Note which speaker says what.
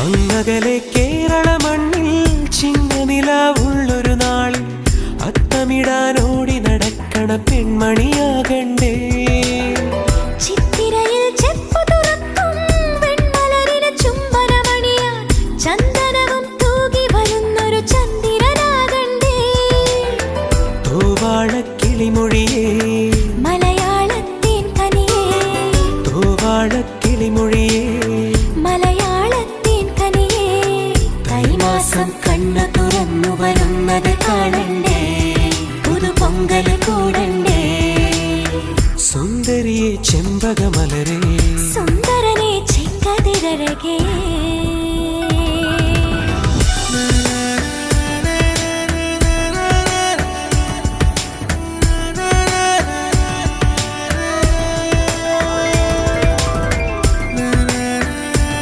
Speaker 1: അങ്ങകലെ കേരള മണ്ണിൽ ചിങ്ങനിലാവുള്ളൊരു നാളിൽ അത്തമിടാനോടി നടക്കണ പെൺമണിയാകണ്ടേ.
Speaker 2: ചിത്തിരയിൽ ചെപ്പു തുറക്കും വെൺമലരിന് ചുംബനമണിയാൻ ചന്ദനവും തൂകി വരുന്നൊരു ചന്ദ്രനാകണ്ടേ.
Speaker 1: തോവാളക്കിളിമൊഴിയേ
Speaker 2: മലയാളത്തിൻ കനിയേ,
Speaker 1: തോവാളക്കിളിമൊഴിയേ
Speaker 2: മലയാളത്തിൻ കനിയേ. തൈമാസം കണ്ണു തുറന്നു വരുന്നത് കാണണ്ടേ, പുതുപൊങ്കൽ കൂടണ്ടേ.
Speaker 1: സുന്ദരിയെ ചെമ്പകമലരേ,
Speaker 2: സുന്ദരനെ ചെങ്കതിരഴകേ.